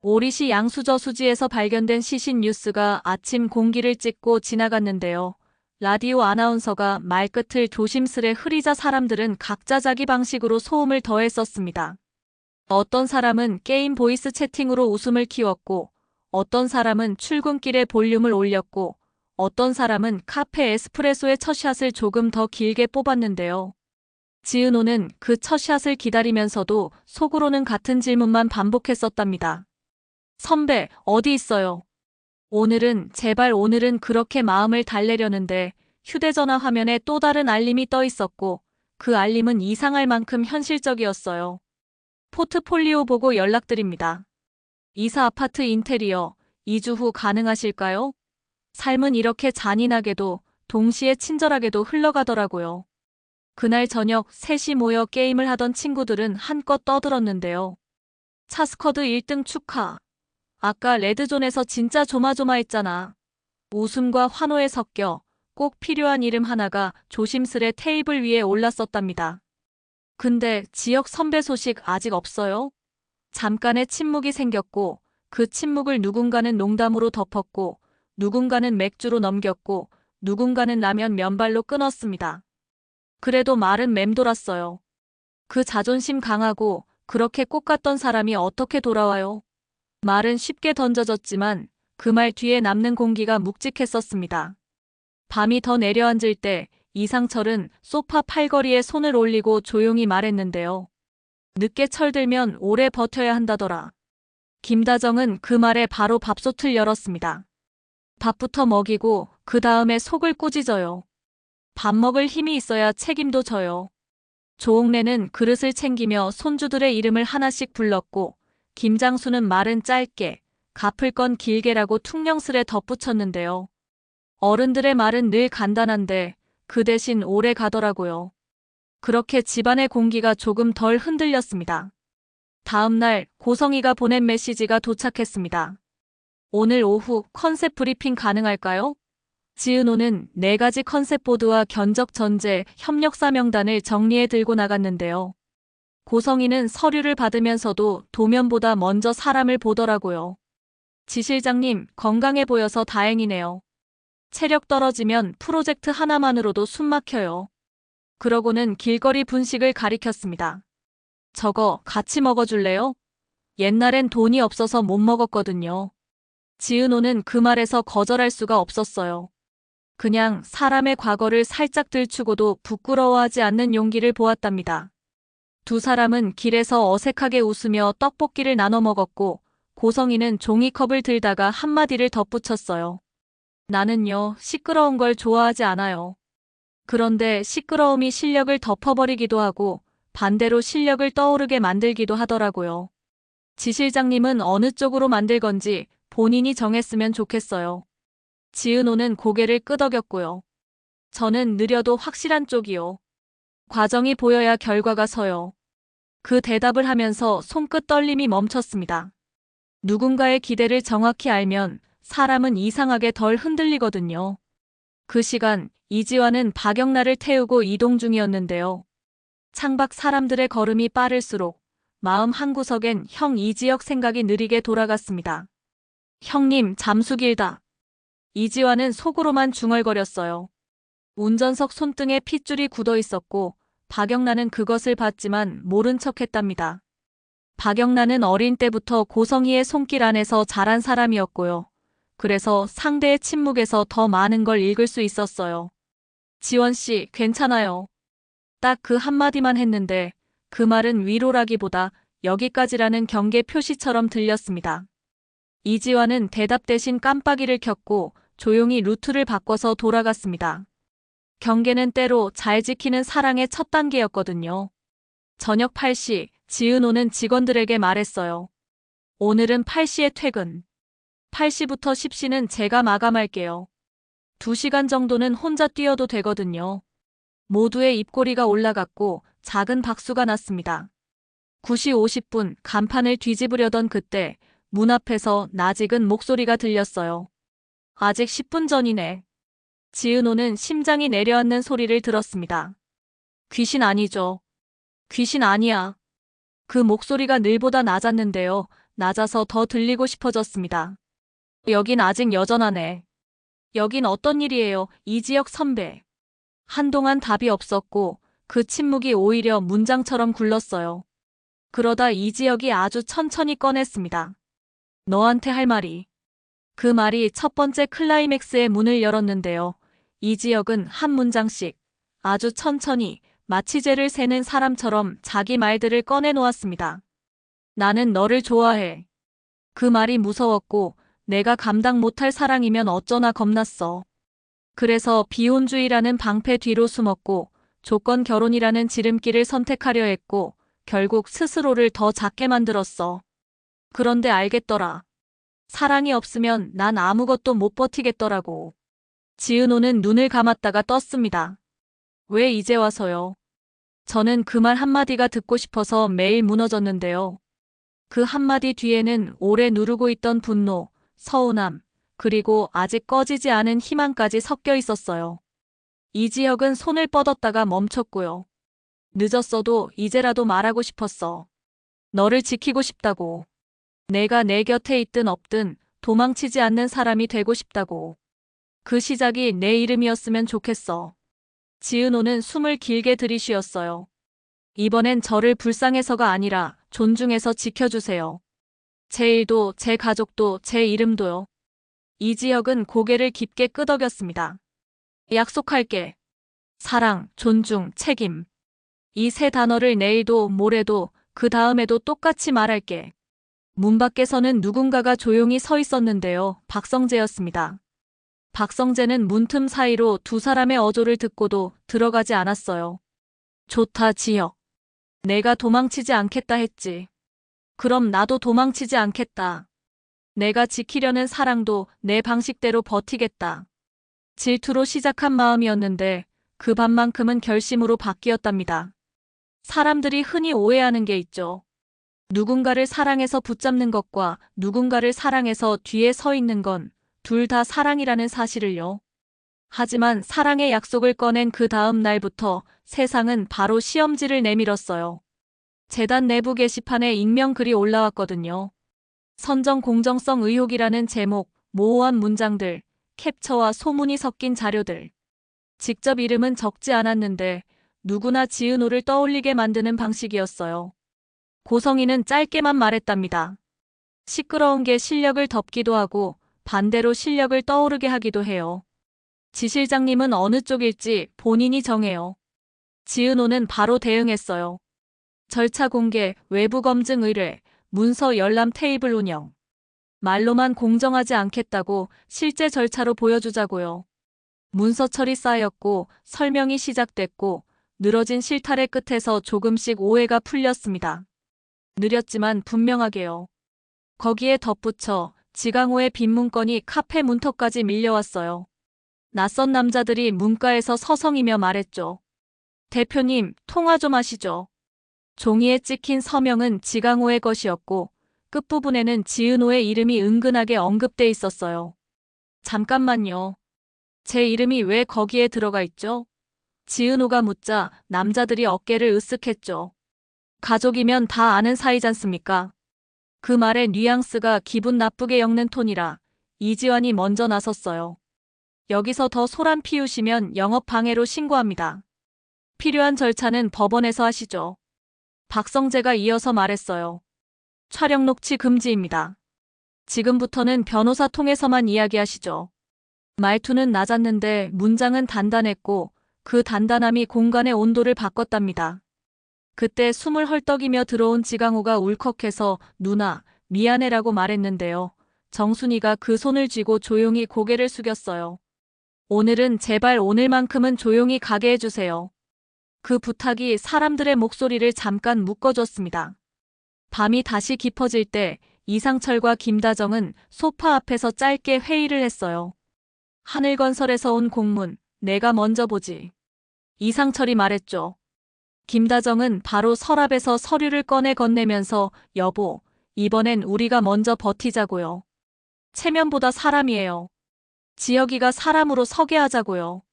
오리시 양수저수지에서 발견된 시신 뉴스가 아침 공기를 찢고 지나갔는데요. 라디오 아나운서가 말끝을 조심스레 흐리자 사람들은 각자 자기 방식으로 소음을 더했었습니다. 어떤 사람은 게임 보이스 채팅으로 웃음을 키웠고, 어떤 사람은 출근길에 볼륨을 올렸고, 어떤 사람은 카페 에스프레소의 첫 샷을 조금 더 길게 뽑았는데요. 지은호는 그 첫 샷을 기다리면서도 속으로는 같은 질문만 반복했었답니다. 선배, 어디 있어요? 제발 오늘은 그렇게 마음을 달래려는데 휴대전화 화면에 또 다른 알림이 떠 있었고 그 알림은 이상할 만큼 현실적이었어요. 포트폴리오 보고 연락드립니다. 이사 아파트 인테리어 2주 후 가능하실까요? 삶은 이렇게 잔인하게도 동시에 친절하게도 흘러가더라고요. 그날 저녁 셋이 모여 게임을 하던 친구들은 한껏 떠들었는데요. 차스커드 1등 축하. 아까 레드존에서 진짜 조마조마했잖아. 웃음과 환호에 섞여 꼭 필요한 이름 하나가 조심스레 테이블 위에 올랐었답니다. 근데 지역 선배 소식 아직 없어요? 잠깐의 침묵이 생겼고 그 침묵을 누군가는 농담으로 덮었고 누군가는 맥주로 넘겼고 누군가는 라면 면발로 끊었습니다. 그래도 말은 맴돌았어요. 그 자존심 강하고 그렇게 꼭 갔던 사람이 어떻게 돌아와요? 말은 쉽게 던져졌지만 그 말 뒤에 남는 공기가 묵직했었습니다. 밤이 더 내려앉을 때 이상철은 소파 팔걸이에 손을 올리고 조용히 말했는데요. 늦게 철들면 오래 버텨야 한다더라. 김다정은 그 말에 바로 밥솥을 열었습니다. 밥부터 먹이고 그 다음에 속을 꾸짖어요. 밥 먹을 힘이 있어야 책임도 져요. 조옥래는 그릇을 챙기며 손주들의 이름을 하나씩 불렀고 김장수는 말은 짧게, 갚을 건 길게라고 퉁명스레 덧붙였는데요. 어른들의 말은 늘 간단한데 그 대신 오래 가더라고요. 그렇게 집안의 공기가 조금 덜 흔들렸습니다. 다음 날 고성이가 보낸 메시지가 도착했습니다. 오늘 오후 컨셉 브리핑 가능할까요? 지은호는 4가지 컨셉 보드와 견적 전제, 협력사 명단을 정리해 들고 나갔는데요. 고성이는 서류를 받으면서도 도면보다 먼저 사람을 보더라고요. 지 실장님, 건강해 보여서 다행이네요. 체력 떨어지면 프로젝트 하나만으로도 숨 막혀요. 그러고는 길거리 분식을 가리켰습니다. 저거 같이 먹어줄래요? 옛날엔 돈이 없어서 못 먹었거든요. 지은호는 그 말에서 거절할 수가 없었어요. 그냥 사람의 과거를 살짝 들추고도 부끄러워하지 않는 용기를 보았답니다. 두 사람은 길에서 어색하게 웃으며 떡볶이를 나눠 먹었고 고성이는 종이컵을 들다가 한마디를 덧붙였어요. 나는요, 시끄러운 걸 좋아하지 않아요. 그런데 시끄러움이 실력을 덮어버리기도 하고 반대로 실력을 떠오르게 만들기도 하더라고요. 지 실장님은 어느 쪽으로 만들 건지 본인이 정했으면 좋겠어요. 지은호는 고개를 끄덕였고요. 저는 느려도 확실한 쪽이요. 과정이 보여야 결과가 서요. 그 대답을 하면서 손끝 떨림이 멈췄습니다. 누군가의 기대를 정확히 알면 사람은 이상하게 덜 흔들리거든요. 그 시간 이지화는 박영란을 태우고 이동 중이었는데요. 창밖 사람들의 걸음이 빠를수록 마음 한구석엔 형 이지혁 생각이 느리게 돌아갔습니다. 형님, 잠수 길다. 이지화는 속으로만 중얼거렸어요. 운전석 손등에 핏줄이 굳어 있었고 박영란은 그것을 봤지만 모른 척했답니다. 박영란은 어린 때부터 고성이의 손길 안에서 자란 사람이었고요. 그래서 상대의 침묵에서 더 많은 걸 읽을 수 있었어요. 지원 씨, 괜찮아요. 딱 그 한마디만 했는데 그 말은 위로라기보다 여기까지라는 경계 표시처럼 들렸습니다. 이지화는 대답 대신 깜빡이를 켰고 조용히 루트를 바꿔서 돌아갔습니다. 경계는 때로 잘 지키는 사랑의 첫 단계였거든요. 저녁 8시, 지은호는 직원들에게 말했어요. 오늘은 8시에 퇴근. 8시부터 10시는 제가 마감할게요. 2시간 정도는 혼자 뛰어도 되거든요. 모두의 입꼬리가 올라갔고 작은 박수가 났습니다. 9시 50분 간판을 뒤집으려던 그때 문 앞에서 낯익은 목소리가 들렸어요. 아직 10분 전이네. 지은호는 심장이 내려앉는 소리를 들었습니다. 귀신 아니죠. 귀신 아니야. 그 목소리가 늘보다 낮았는데요. 낮아서 더 들리고 싶어졌습니다. 여긴 아직 여전하네. 여긴 어떤 일이에요, 이지혁 선배. 한동안 답이 없었고 그 침묵이 오히려 문장처럼 굴렀어요. 그러다 이지혁이 아주 천천히 꺼냈습니다. 너한테 할 말이. 그 말이 첫 번째 클라이맥스의 문을 열었는데요. 이지혁은 한 문장씩 아주 천천히 마치 죄를 세는 사람처럼 자기 말들을 꺼내놓았습니다. 나는 너를 좋아해. 그 말이 무서웠고 내가 감당 못할 사랑이면 어쩌나 겁났어. 그래서 비혼주의라는 방패 뒤로 숨었고 조건 결혼이라는 지름길을 선택하려 했고 결국 스스로를 더 작게 만들었어. 그런데 알겠더라. 사랑이 없으면 난 아무것도 못 버티겠더라고. 지은호는 눈을 감았다가 떴습니다. 왜 이제 와서요? 저는 그 말 한마디가 듣고 싶어서 매일 무너졌는데요. 그 한마디 뒤에는 오래 누르고 있던 분노, 서운함, 그리고 아직 꺼지지 않은 희망까지 섞여 있었어요. 이지혁은 손을 뻗었다가 멈췄고요. 늦었어도 이제라도 말하고 싶었어. 너를 지키고 싶다고. 내가 내 곁에 있든 없든 도망치지 않는 사람이 되고 싶다고. 그 시작이 내 이름이었으면 좋겠어. 지은호는 숨을 길게 들이쉬었어요. 이번엔 저를 불쌍해서가 아니라 존중해서 지켜주세요. 제 일도 제 가족도 제 이름도요. 이지혁은 고개를 깊게 끄덕였습니다. 약속할게. 사랑, 존중, 책임. 이 세 단어를 내일도 모레도 그 다음에도 똑같이 말할게. 문 밖에서는 누군가가 조용히 서 있었는데요. 박성재였습니다. 박성재는 문틈 사이로 두 사람의 어조를 듣고도 들어가지 않았어요. 좋다, 지혁. 내가 도망치지 않겠다 했지. 그럼 나도 도망치지 않겠다. 내가 지키려는 사랑도 내 방식대로 버티겠다. 질투로 시작한 마음이었는데 그 밤만큼은 결심으로 바뀌었답니다. 사람들이 흔히 오해하는 게 있죠. 누군가를 사랑해서 붙잡는 것과 누군가를 사랑해서 뒤에 서 있는 건 둘 다 사랑이라는 사실을요. 하지만 사랑의 약속을 꺼낸 그 다음 날부터 세상은 바로 시험지를 내밀었어요. 재단 내부 게시판에 익명글이 올라왔거든요. 선정 공정성 의혹이라는 제목, 모호한 문장들, 캡처와 소문이 섞인 자료들. 직접 이름은 적지 않았는데 누구나 지은호를 떠올리게 만드는 방식이었어요. 고성희는 짧게만 말했답니다. 시끄러운 게 실력을 덮기도 하고 반대로 실력을 떠오르게 하기도 해요. 지 실장님은 어느 쪽일지 본인이 정해요. 지은호는 바로 대응했어요. 절차 공개, 외부 검증 의뢰, 문서 열람 테이블 운영. 말로만 공정하지 않겠다고 실제 절차로 보여주자고요. 문서 처리 쌓였고 설명이 시작됐고 늘어진 실타래 끝에서 조금씩 오해가 풀렸습니다. 느렸지만 분명하게요. 거기에 덧붙여 지강호의 빈문건이 카페 문턱까지 밀려왔어요. 낯선 남자들이 문가에서 서성이며 말했죠. 대표님, 통화 좀 하시죠. 종이에 찍힌 서명은 지강호의 것이었고 끝부분에는 지은호의 이름이 은근하게 언급돼 있었어요. 잠깐만요. 제 이름이 왜 거기에 들어가 있죠? 지은호가 묻자 남자들이 어깨를 으쓱했죠. 가족이면 다 아는 사이잖습니까? 그 말의 뉘앙스가 기분 나쁘게 엮는 톤이라 이지환이 먼저 나섰어요. 여기서 더 소란 피우시면 영업방해로 신고합니다. 필요한 절차는 법원에서 하시죠. 박성재가 이어서 말했어요. 촬영 녹취 금지입니다. 지금부터는 변호사 통해서만 이야기하시죠. 말투는 낮았는데 문장은 단단했고 그 단단함이 공간의 온도를 바꿨답니다. 그때 숨을 헐떡이며 들어온 지강호가 울컥해서 누나, 미안해라고 말했는데요. 정순이가 그 손을 쥐고 조용히 고개를 숙였어요. 오늘은 제발 오늘만큼은 조용히 가게 해주세요. 그 부탁이 사람들의 목소리를 잠깐 묶어줬습니다. 밤이 다시 깊어질 때 이상철과 김다정은 소파 앞에서 짧게 회의를 했어요. 하늘건설에서 온 공문, 내가 먼저 보지. 이상철이 말했죠. 김다정은 바로 서랍에서 서류를 꺼내 건네면서 여보, 이번엔 우리가 먼저 버티자고요. 체면보다 사람이에요. 지혁이가 사람으로 서게 하자고요.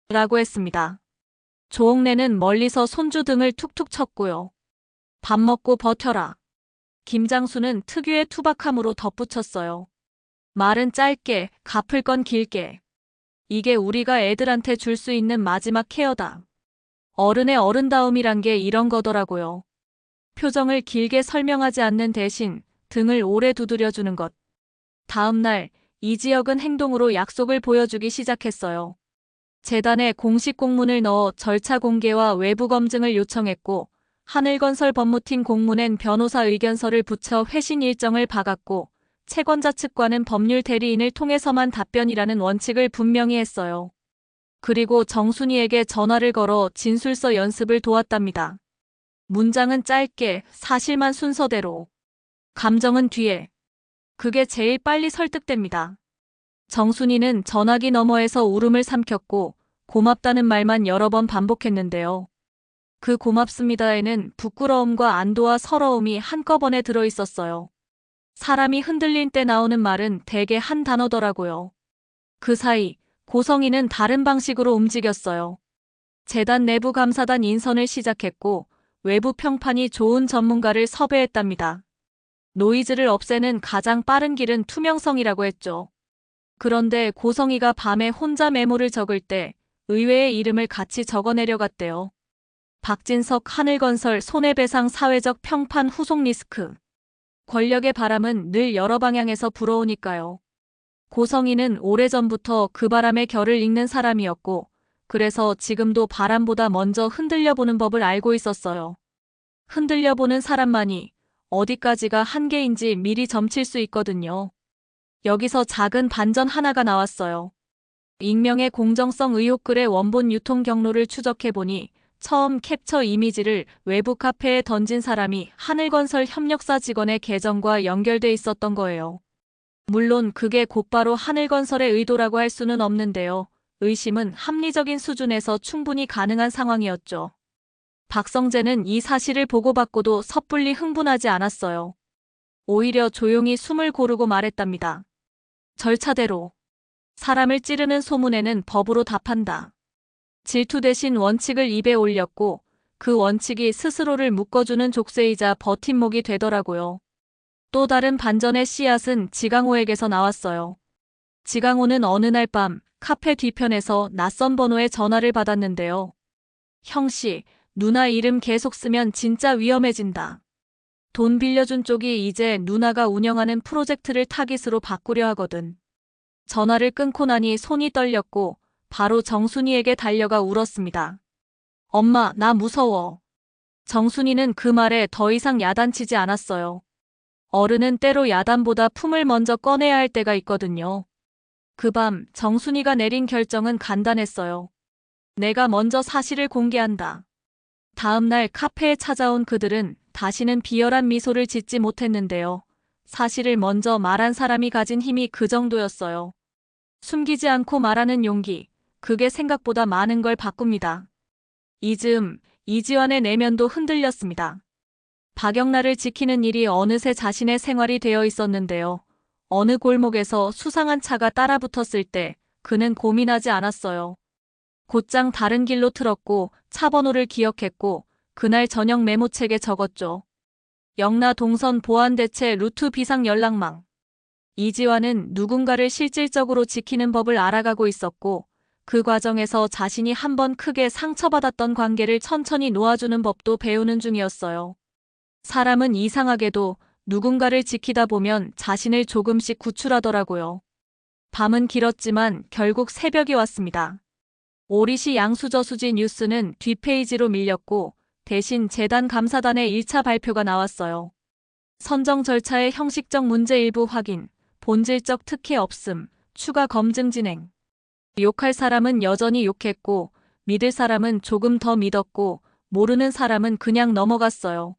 라고 했습니다. 조옥래는 멀리서 손주 등을 툭툭 쳤고요. 밥 먹고 버텨라. 김장수는 특유의 투박함으로 덧붙였어요. 말은 짧게, 갚을 건 길게. 이게 우리가 애들한테 줄 수 있는 마지막 케어다. 어른의 어른다움이란 게 이런 거더라고요. 표정을 길게 설명하지 않는 대신 등을 오래 두드려주는 것. 다음 날 이지혁은 행동으로 약속을 보여주기 시작했어요. 재단에 공식 공문을 넣어 절차 공개와 외부 검증을 요청했고, 하늘건설 법무팀 공문엔 변호사 의견서를 붙여 회신 일정을 박았고, 채권자 측과는 법률 대리인을 통해서만 답변이라는 원칙을 분명히 했어요. 그리고 정순이에게 전화를 걸어 진술서 연습을 도왔답니다. 문장은 짧게, 사실만 순서대로. 감정은 뒤에. 그게 제일 빨리 설득됩니다. 정순이는 전화기 너머에서 울음을 삼켰고 고맙다는 말만 여러 번 반복했는데요. 그 고맙습니다에는 부끄러움과 안도와 서러움이 한꺼번에 들어있었어요. 사람이 흔들린 때 나오는 말은 대개 한 단어더라고요. 그 사이 고성이는 다른 방식으로 움직였어요. 재단 내부 감사단 인선을 시작했고 외부 평판이 좋은 전문가를 섭외했답니다. 노이즈를 없애는 가장 빠른 길은 투명성이라고 했죠. 그런데 고성이가 밤에 혼자 메모를 적을 때 의외의 이름을 같이 적어내려갔대요. 박진석 하늘건설 손해배상 사회적 평판 후속 리스크. 권력의 바람은 늘 여러 방향에서 불어오니까요. 고성이는 오래전부터 그 바람의 결을 읽는 사람이었고, 그래서 지금도 바람보다 먼저 흔들려보는 법을 알고 있었어요. 흔들려보는 사람만이 어디까지가 한계인지 미리 점칠 수 있거든요. 여기서 작은 반전 하나가 나왔어요. 익명의 공정성 의혹글의 원본 유통 경로를 추적해보니 처음 캡처 이미지를 외부 카페에 던진 사람이 하늘건설 협력사 직원의 계정과 연결돼 있었던 거예요. 물론 그게 곧바로 하늘건설의 의도라고 할 수는 없는데요. 의심은 합리적인 수준에서 충분히 가능한 상황이었죠. 박성재는 이 사실을 보고받고도 섣불리 흥분하지 않았어요. 오히려 조용히 숨을 고르고 말했답니다. 절차대로. 사람을 찌르는 소문에는 법으로 답한다. 질투 대신 원칙을 입에 올렸고 그 원칙이 스스로를 묶어주는 족쇄이자 버팀목이 되더라고요. 또 다른 반전의 씨앗은 지강호에게서 나왔어요. 지강호는 어느 날 밤 카페 뒤편에서 낯선 번호의 전화를 받았는데요. 형씨, 누나 이름 계속 쓰면 진짜 위험해진다. 돈 빌려준 쪽이 이제 누나가 운영하는 프로젝트를 타깃으로 바꾸려 하거든. 전화를 끊고 나니 손이 떨렸고 바로 정순이에게 달려가 울었습니다. 엄마, 나 무서워. 정순이는 그 말에 더 이상 야단치지 않았어요. 어른은 때로 야단보다 품을 먼저 꺼내야 할 때가 있거든요. 그 밤 정순이가 내린 결정은 간단했어요. 내가 먼저 사실을 공개한다. 다음 날 카페에 찾아온 그들은 다시는 비열한 미소를 짓지 못했는데요. 사실을 먼저 말한 사람이 가진 힘이 그 정도였어요. 숨기지 않고 말하는 용기, 그게 생각보다 많은 걸 바꿉니다. 이즈음, 이지환의 내면도 흔들렸습니다. 박영란을 지키는 일이 어느새 자신의 생활이 되어 있었는데요. 어느 골목에서 수상한 차가 따라붙었을 때 그는 고민하지 않았어요. 곧장 다른 길로 틀었고 차 번호를 기억했고 그날 저녁 메모책에 적었죠. 영라 동선 보안대체 루트 비상 연락망. 이지환은 누군가를 실질적으로 지키는 법을 알아가고 있었고 그 과정에서 자신이 한번 크게 상처받았던 관계를 천천히 놓아주는 법도 배우는 중이었어요. 사람은 이상하게도 누군가를 지키다 보면 자신을 조금씩 구출하더라고요. 밤은 길었지만 결국 새벽이 왔습니다. 오리시 양수저수지 뉴스는 뒷페이지로 밀렸고 대신 재단 감사단의 1차 발표가 나왔어요. 선정 절차의 형식적 문제 일부 확인, 본질적 특혜 없음, 추가 검증 진행. 욕할 사람은 여전히 욕했고 믿을 사람은 조금 더 믿었고 모르는 사람은 그냥 넘어갔어요.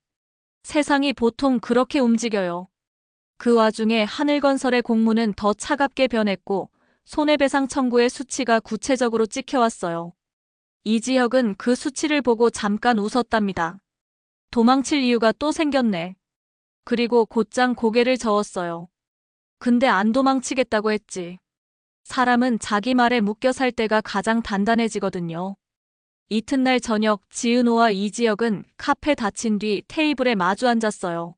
세상이 보통 그렇게 움직여요. 그 와중에 하늘건설의 공문은 더 차갑게 변했고 손해배상 청구의 수치가 구체적으로 찍혀왔어요. 이지혁은 그 수치를 보고 잠깐 웃었답니다. 도망칠 이유가 또 생겼네. 그리고 곧장 고개를 저었어요. 근데 안 도망치겠다고 했지. 사람은 자기 말에 묶여 살 때가 가장 단단해지거든요. 이튿날 저녁 지은호와 이지혁은 카페 닫힌 뒤 테이블에 마주 앉았어요.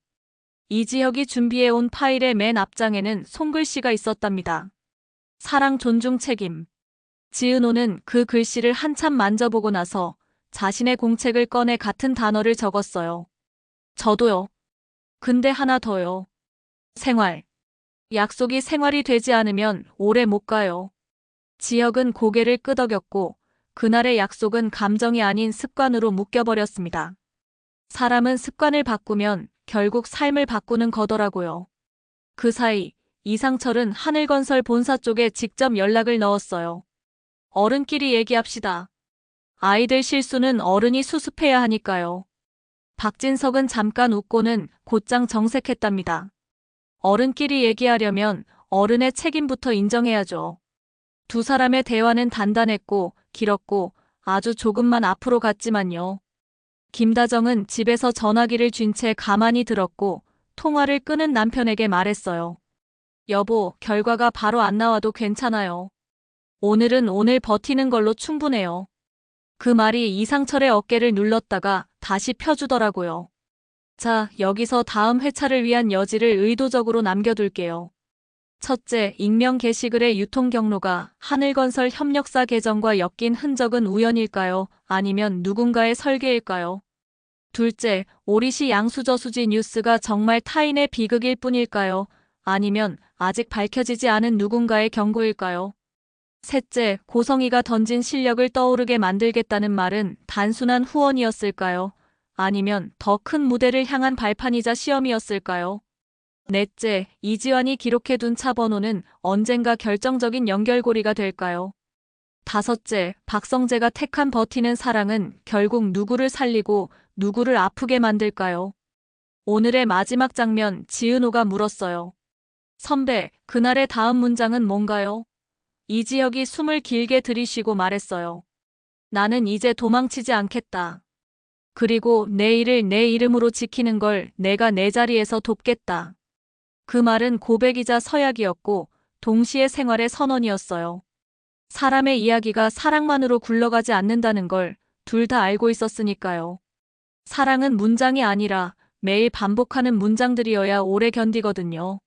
이지혁이 준비해온 파일의 맨 앞장에는 손글씨가 있었답니다. 사랑, 존중, 책임. 지은호는 그 글씨를 한참 만져보고 나서 자신의 공책을 꺼내 같은 단어를 적었어요. 저도요. 근데 하나 더요. 생활. 약속이 생활이 되지 않으면 오래 못 가요. 지혁은 고개를 끄덕였고 그날의 약속은 감정이 아닌 습관으로 묶여버렸습니다. 사람은 습관을 바꾸면 결국 삶을 바꾸는 거더라고요. 그 사이 이상철은 하늘건설 본사 쪽에 직접 연락을 넣었어요. 어른끼리 얘기합시다. 아이들 실수는 어른이 수습해야 하니까요. 박진석은 잠깐 웃고는 곧장 정색했답니다. 어른끼리 얘기하려면 어른의 책임부터 인정해야죠. 두 사람의 대화는 단단했고 길었고 아주 조금만 앞으로 갔지만요. 김다정은 집에서 전화기를 쥔 채 가만히 들었고 통화를 끊은 남편에게 말했어요. 여보, 결과가 바로 안 나와도 괜찮아요. 오늘은 오늘 버티는 걸로 충분해요. 그 말이 이상철의 어깨를 눌렀다가 다시 펴주더라고요. 자, 여기서 다음 회차를 위한 여지를 의도적으로 남겨둘게요. 첫째, 익명 게시글의 유통 경로가 하늘건설 협력사 계정과 엮인 흔적은 우연일까요? 아니면 누군가의 설계일까요? 둘째, 오리시 양수저수지 뉴스가 정말 타인의 비극일 뿐일까요? 아니면 아직 밝혀지지 않은 누군가의 경고일까요? 셋째, 고성이가 던진 실력을 떠오르게 만들겠다는 말은 단순한 후원이었을까요? 아니면 더 큰 무대를 향한 발판이자 시험이었을까요? 넷째, 이지환이 기록해둔 차 번호는 언젠가 결정적인 연결고리가 될까요? 다섯째, 박성재가 택한 버티는 사랑은 결국 누구를 살리고 누구를 아프게 만들까요? 오늘의 마지막 장면, 지은호가 물었어요. 선배, 그날의 다음 문장은 뭔가요? 이지혁이 숨을 길게 들이쉬고 말했어요. 나는 이제 도망치지 않겠다. 그리고 내 일을 내 이름으로 지키는 걸 내가 내 자리에서 돕겠다. 그 말은 고백이자 서약이었고 동시에 생활의 선언이었어요. 사람의 이야기가 사랑만으로 굴러가지 않는다는 걸 둘 다 알고 있었으니까요. 사랑은 문장이 아니라 매일 반복하는 문장들이어야 오래 견디거든요.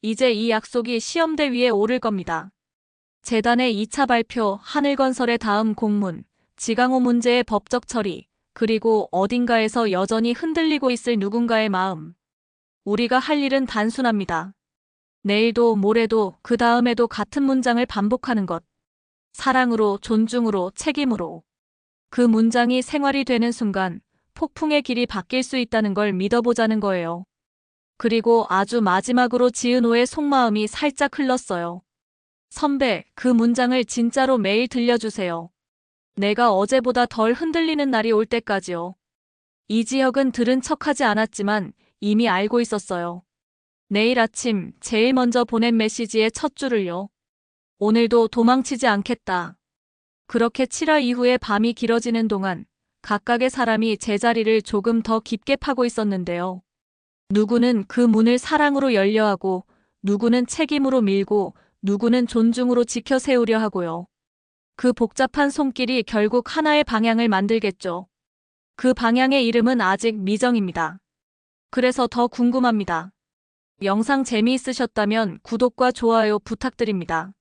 이제 이 약속이 시험대 위에 오를 겁니다. 재단의 2차 발표, 하늘건설의 다음 공문, 지강호 문제의 법적 처리, 그리고 어딘가에서 여전히 흔들리고 있을 누군가의 마음. 우리가 할 일은 단순합니다. 내일도 모레도 그 다음에도 같은 문장을 반복하는 것. 사랑으로, 존중으로, 책임으로. 그 문장이 생활이 되는 순간 폭풍의 길이 바뀔 수 있다는 걸 믿어보자는 거예요. 그리고 아주 마지막으로 지은호의 속마음이 살짝 흘렀어요. 선배, 그 문장을 진짜로 매일 들려주세요. 내가 어제보다 덜 흔들리는 날이 올 때까지요. 이지혁은 들은 척하지 않았지만 이미 알고 있었어요. 내일 아침 제일 먼저 보낸 메시지의 첫 줄을요. 오늘도 도망치지 않겠다. 그렇게 7화 이후에 밤이 길어지는 동안 각각의 사람이 제자리를 조금 더 깊게 파고 있었는데요. 누구는 그 문을 사랑으로 열려 하고, 누구는 책임으로 밀고, 누구는 존중으로 지켜 세우려 하고요. 그 복잡한 손길이 결국 하나의 방향을 만들겠죠. 그 방향의 이름은 아직 미정입니다. 그래서 더 궁금합니다. 영상 재미있으셨다면 구독과 좋아요 부탁드립니다.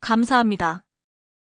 감사합니다.